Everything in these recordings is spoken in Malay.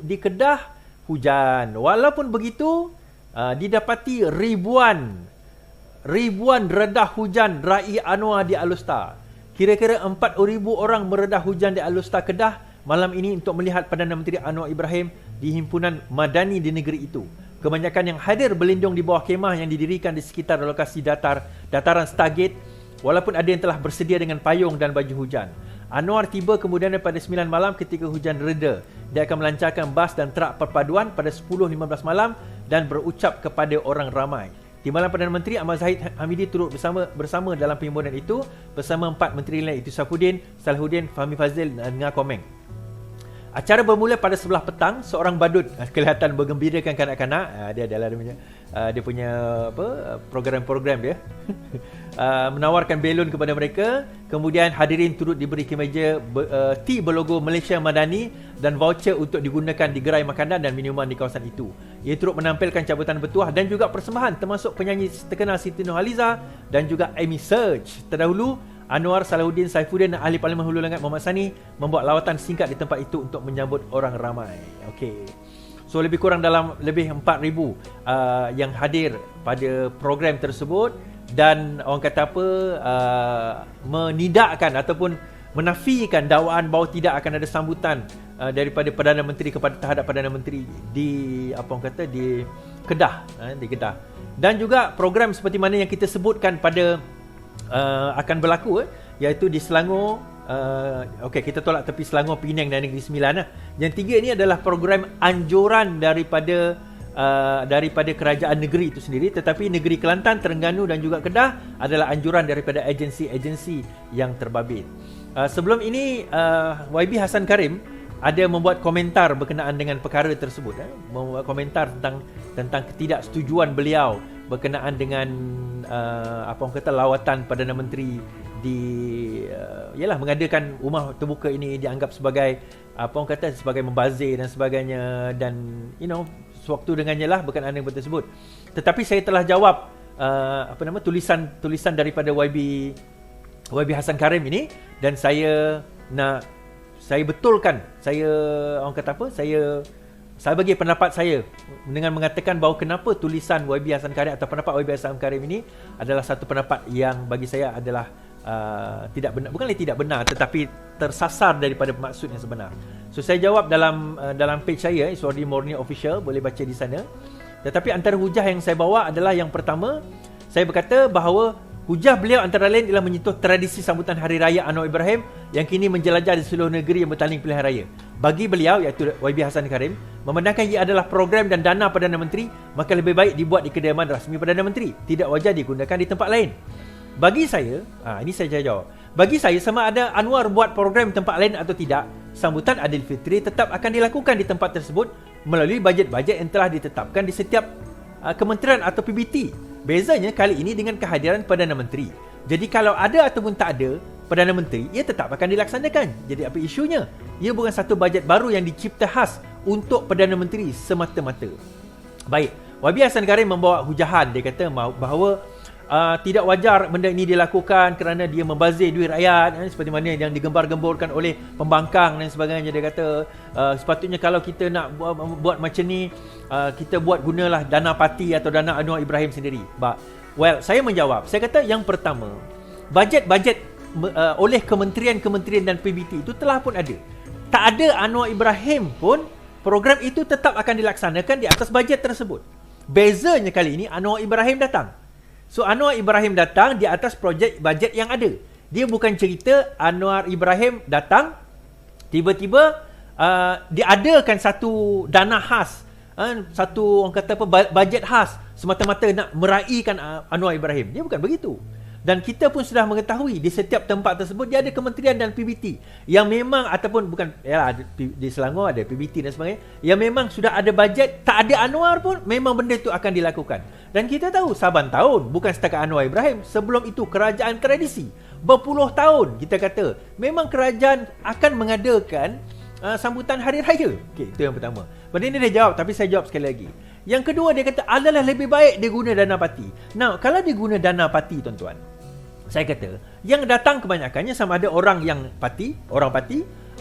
di Kedah hujan. Walaupun begitu, didapati ribuan redah hujan Rai Anwar di Alustar. Kira-kira 4,000 orang meredah hujan di Alustar Kedah malam ini untuk melihat Perdana Menteri Anwar Ibrahim di himpunan madani di negeri itu. Kebanyakan yang hadir berlindung di bawah kemah yang didirikan di sekitar lokasi dataran Stargate, walaupun ada yang telah bersedia dengan payung dan baju hujan. Anwar tiba kemudian pada 9 malam ketika hujan reda. Dia akan melancarkan bas dan trak perpaduan pada 10.15 malam dan berucap kepada orang ramai. Di malam Perdana Menteri, Ahmad Zahid Hamidi turut bersama dalam perhimpunan itu bersama 4 menteri lain, iaitu Saifuddin, Salahuddin, Fahmi Fazil dan Nga Komeng. Acara bermula pada sebelah petang. Seorang badut kelihatan bergembirakan kanak-kanak. Dia punya program-program dia. Menawarkan belon kepada mereka. Kemudian hadirin turut diberi kemeja T berlogo Malaysia Madani dan voucher untuk digunakan di gerai makanan dan minuman di kawasan itu. Ia turut menampilkan cabutan bertuah dan juga persembahan termasuk penyanyi terkenal Siti Nurhaliza dan juga Amy Search. Terdahulu, Anwar, Salahuddin, Saifuddin dan Ahli Parlimen Hulu Langat Muhammad Sani membuat lawatan singkat di tempat itu untuk menyambut orang ramai. Okey. So lebih kurang dalam lebih 4,000 yang hadir pada program tersebut dan orang kata apa, menidakkan ataupun menafikan dakwaan bahawa tidak akan ada sambutan daripada Perdana Menteri terhadap Perdana Menteri di di Kedah, di Kedah. Dan juga program seperti mana yang kita sebutkan pada akan berlaku, iaitu di Selangor. Okey, kita tolak tepi Selangor, Penang dan Negeri Sembilan. Yang tiga ini adalah program anjuran daripada kerajaan negeri itu sendiri, tetapi negeri Kelantan, Terengganu dan juga Kedah adalah anjuran daripada agensi-agensi yang terbabit. Sebelum ini YB Hassan Karim ada membuat komentar berkenaan dengan perkara tersebut, membuat komentar tentang ketidaksetujuan beliau berkenaan dengan lawatan Perdana Menteri di mengadakan rumah terbuka ini dianggap sebagai sebagai membazir dan sebagainya, dan sewaktu dengannya lah berkenaan dengan tersebut. Tetapi saya telah jawab tulisan daripada YB Hassan Karim ini, dan saya betulkan, saya bagi pendapat saya dengan mengatakan bahawa kenapa tulisan YB Hassan Karim atau pendapat YB Hassan Karim ini adalah satu pendapat yang bagi saya adalah tidak benar, bukanlah tidak benar, tetapi tersasar daripada maksud yang sebenar. So saya jawab dalam page saya, Iswadi Morni Official, boleh baca di sana. Tetapi antara hujah yang saya bawa adalah yang pertama, saya berkata bahawa hujah beliau antara lain ialah menyentuh tradisi sambutan Hari Raya Anwar Ibrahim yang kini menjelajah di seluruh negeri yang bertanding pilihan raya. Bagi beliau, iaitu YB Hassan Karim, memandangkan ia adalah program dan dana Perdana Menteri, maka lebih baik dibuat di kediaman rasmi Perdana Menteri, tidak wajar digunakan di tempat lain. Bagi saya, ini saya jawab. Bagi saya, sama ada Anwar buat program tempat lain atau tidak, sambutan Aidilfitri tetap akan dilakukan di tempat tersebut melalui bajet-bajet yang telah ditetapkan di setiap kementerian atau PBT. Bezanya kali ini dengan kehadiran Perdana Menteri. Jadi kalau ada ataupun tak ada Perdana Menteri, ia tetap akan dilaksanakan. Jadi apa isunya? Ia bukan satu bajet baru yang dicipta khas untuk Perdana Menteri semata-mata. Baik, YB Hassan Karim membawa hujahan. Dia kata bahawa tidak wajar benda ini dilakukan kerana dia membazir duit rakyat, seperti mana yang digembar-gemborkan oleh pembangkang dan sebagainya. Dia kata sepatutnya kalau kita nak buat macam ni, kita buat gunalah dana parti atau dana Anwar Ibrahim sendiri. Well, saya menjawab. Saya kata yang pertama, bajet-bajet oleh kementerian-kementerian dan PBT itu telah pun ada. Tak ada Anwar Ibrahim pun, program itu tetap akan dilaksanakan di atas bajet tersebut. Bezanya kali ini Anwar Ibrahim datang. So Anwar Ibrahim datang di atas projek bajet yang ada. Dia bukan cerita Anwar Ibrahim datang tiba-tiba diadakan satu dana khas, satu orang kata bajet khas semata-mata nak meraihkan Anwar Ibrahim. Dia bukan begitu. Dan kita pun sudah mengetahui di setiap tempat tersebut dia ada kementerian dan PBT yang memang ataupun bukan di Selangor ada PBT dan sebagainya, yang memang sudah ada bajet, tak ada Anwar pun memang benda itu akan dilakukan. Dan kita tahu saban tahun, bukan setakat Anwar Ibrahim, sebelum itu kerajaan tradisi berpuluh tahun kita kata memang kerajaan akan mengadakan sambutan hari raya. Okey, itu yang pertama. Benda ini dia jawab, tapi saya jawab sekali lagi. Yang kedua, dia kata adalah lebih baik dia guna dana parti. Now, kalau dia guna dana parti, tuan-tuan, saya kata yang datang kebanyakannya sama ada orang parti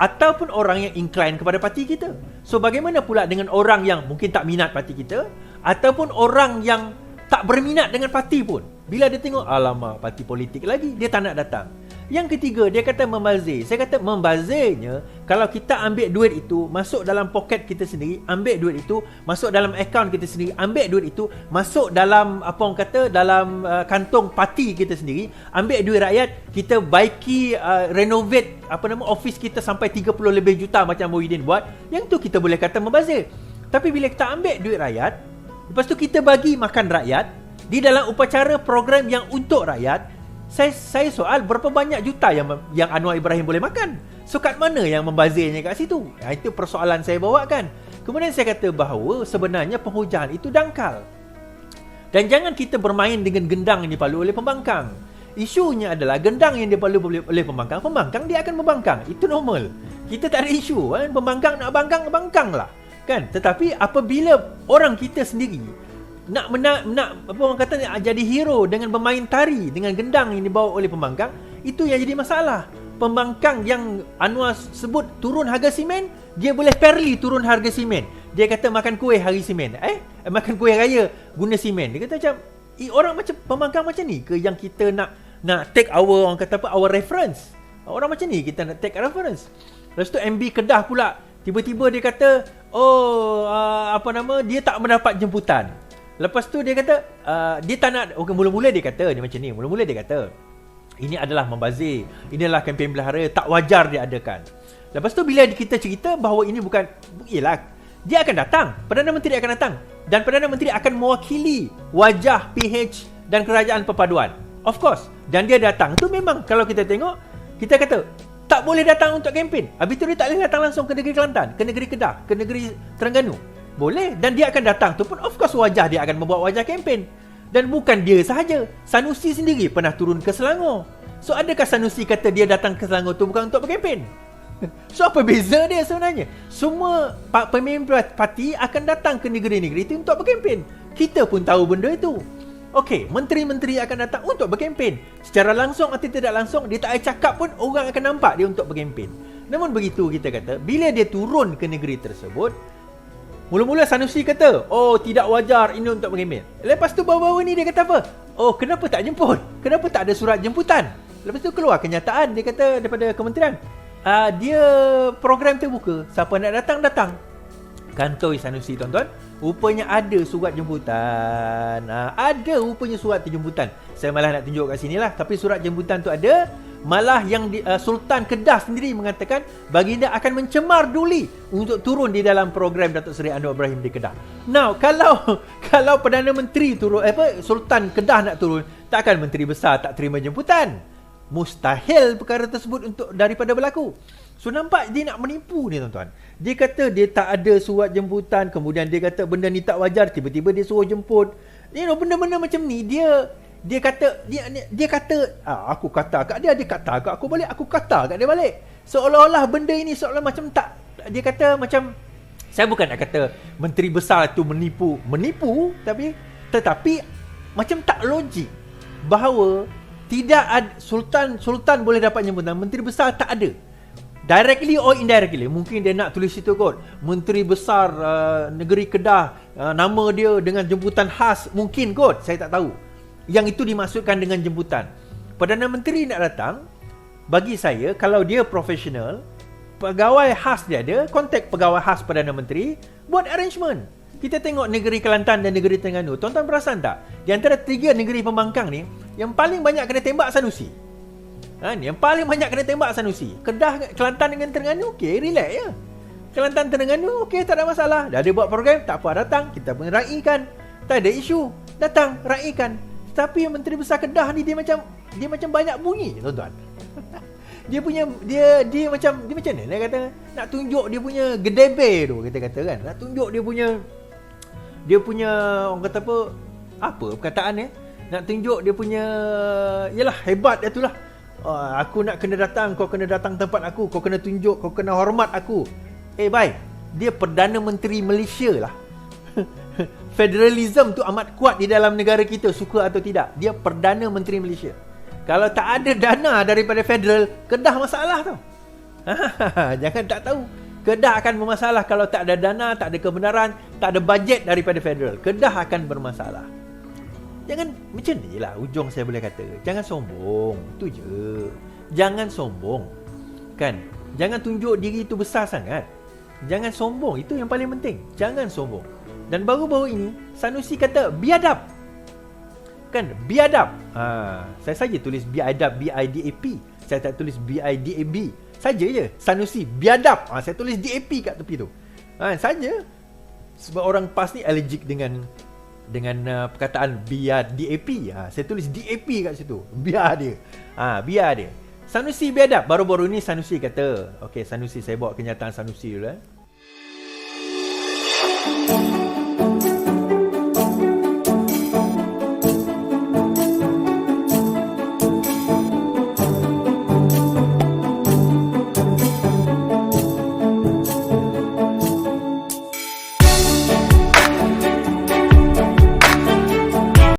ataupun orang yang incline kepada parti kita. So bagaimana pula dengan orang yang mungkin tak minat parti kita, ataupun orang yang tak berminat dengan parti pun. Bila dia tengok, alamak, parti politik lagi, dia tak nak datang. Yang ketiga, dia kata membazir. Saya kata membazirnya, kalau kita ambil duit itu, masuk dalam poket kita sendiri, ambil duit itu, masuk dalam akaun kita sendiri, ambil duit itu, masuk dalam, apa orang kata, dalam kantong parti kita sendiri, ambil duit rakyat, kita baiki, renovate, office kita sampai 30 lebih juta macam Muhyiddin buat, yang tu kita boleh kata membazir. Tapi bila kita ambil duit rakyat, lepas tu kita bagi makan rakyat, di dalam upacara program yang untuk rakyat, saya soal berapa banyak juta yang Anwar Ibrahim boleh makan. So kat mana yang membazirnya kat situ? Itu persoalan saya bawakan. Kemudian saya kata bahawa sebenarnya penghujaan itu dangkal. Dan jangan kita bermain dengan gendang yang dipalu oleh pembangkang. Isunya adalah gendang yang dipalu oleh pembangkang dia akan membangkang. Itu normal. Kita tak ada isu kan? Pembangkang nak bangkang lah. Kan? Tetapi apabila orang kita sendiri nak apa orang kata, nak jadi hero dengan bermain tari dengan gendang yang dibawa oleh pembangkang, itu yang jadi masalah. Pembangkang yang Anwar sebut turun harga simen, dia boleh fairly turun harga simen. Dia kata makan kuih hari simen. Makan kuih raya guna simen. Dia kata macam orang macam pembangkang macam ni ke yang kita nak take our, orang kata apa, our reference. Orang macam ni kita nak take reference. Lepas tu MB Kedah pula tiba-tiba dia kata dia tak mendapat jemputan. Lepas tu dia kata dia tak nak. Mula-mula dia kata dia macam ni. Mula-mula dia kata ini adalah membazir, inilah kempen belahara, tak wajar dia adakan. Lepas tu bila kita cerita bahawa ini bukan, ialah dia akan datang, Perdana Menteri akan datang, dan Perdana Menteri akan mewakili wajah PH dan Kerajaan Perpaduan, of course. Dan dia datang tu memang, kalau kita tengok, kita kata tak boleh datang untuk kempen. Habis tu dia tak boleh datang langsung ke negeri Kelantan, ke negeri Kedah, ke negeri Terengganu. Boleh. Dan dia akan datang tu pun, of course, wajah dia akan membawa wajah kempen. Dan bukan dia sahaja, Sanusi sendiri pernah turun ke Selangor. So adakah Sanusi kata dia datang ke Selangor tu bukan untuk berkempen? So apa beza dia sebenarnya? Semua pemimpin parti akan datang ke negeri-negeri itu untuk berkempen. Kita pun tahu benda itu. Okey, menteri-menteri akan datang untuk berkempen. Secara langsung atau tidak langsung, dia tak ada cakap pun, orang akan nampak dia untuk berkempen. Namun begitu kita kata, bila dia turun ke negeri tersebut, mula-mula Sanusi kata, oh tidak wajar ini untuk berkempen. Lepas tu baru-baru ni dia kata apa? Oh, kenapa tak jemput? Kenapa tak ada surat jemputan? Lepas tu keluar kenyataan, dia kata daripada kementerian, dia program terbuka, siapa nak datang, datang. Kantoi Sanusi tuan-tuan, rupanya ada surat jemputan. Ada rupanya surat jemputan. Saya malah nak tunjuk kat sini lah. Tapi surat jemputan tu ada. Malah yang Sultan Kedah sendiri mengatakan baginda akan mencemar Duli untuk turun di dalam program Datuk Seri Anwar Ibrahim di Kedah. Now, kalau Perdana Menteri turun, Sultan Kedah nak turun, takkan Menteri Besar tak terima jemputan. Mustahil perkara tersebut daripada berlaku. So nampak dia nak menipu ni tuan-tuan. Dia kata dia tak ada surat jemputan, kemudian dia kata benda ni tak wajar, tiba-tiba dia suruh jemput. Benda-benda macam ni dia kata aku kata kat dia kata kat aku balik, aku kata kat dia balik. Seolah-olah benda ini seolah macam tak, dia kata macam, saya bukan nak kata menteri besar tu menipu, tetapi macam tak logik bahawa tidak ada sultan boleh dapat jemputan, menteri besar tak ada. Directly or indirectly, mungkin dia nak tulis situ kot, menteri besar negeri Kedah, nama dia dengan jemputan khas, mungkin kot, saya tak tahu. Yang itu dimaksudkan dengan jemputan. Perdana Menteri nak datang, bagi saya, kalau dia profesional, pegawai khas dia ada, kontak pegawai khas Perdana Menteri, buat arrangement. Kita tengok negeri Kelantan dan negeri Terengganu, tuan-tuan perasan tak? Di antara 3 negeri pembangkang ni, yang paling banyak kena tembak Sanusi. Yang paling banyak kena tembak Sanusi. Kedah, Kelantan dengan Terengganu, okey, relax je. Kelantan, Terengganu, okey, tak ada masalah. Dah ada buat program, tak apa, datang, kita pun raikan. Tak ada isu, datang, raikan. Tapi yang Menteri Besar Kedah ni dia macam banyak bunyi, tuan-tuan. Dia macam mana dia kata, nak tunjuk dia punya gedebe tu, kita kata kan. Nak tunjuk dia punya orang kata apa perkataan ni? Nak tunjuk dia punya, yalah, hebat dia tu lah. Aku nak kena datang, kau kena datang tempat aku, kau kena tunjuk, kau kena hormat aku. Bye. Dia Perdana Menteri Malaysia lah. Federalism tu amat kuat di dalam negara kita, suka atau tidak. Dia Perdana Menteri Malaysia. Kalau tak ada dana daripada federal, Kedah masalah tau. Jangan tak tahu. Kedah akan bermasalah kalau tak ada dana, tak ada kebenaran, tak ada bajet daripada federal. Kedah akan bermasalah. Jangan macam ni lah ujung saya boleh kata. Jangan sombong. Itu je. Jangan sombong. Kan? Jangan tunjuk diri itu besar sangat. Jangan sombong. Itu yang paling penting. Jangan sombong. Dan baru-baru ini Sanusi kata biadab. Kan? Biadab. Saya saja tulis biadab, B-I-D-A-P. Saya tak tulis B-I-D-A-B. Saja je. Sanusi biadab. Saya tulis D-A-P kat tepi tu. Saja. Sebab orang PAS ni allergic dengan perkataan biar DAP. Saya tulis DAP kat situ. Biar dia. Biar dia. Sanusi biadab. Baru-baru ni Sanusi kata, okey, Sanusi, saya bawa kenyataan Sanusi dulu.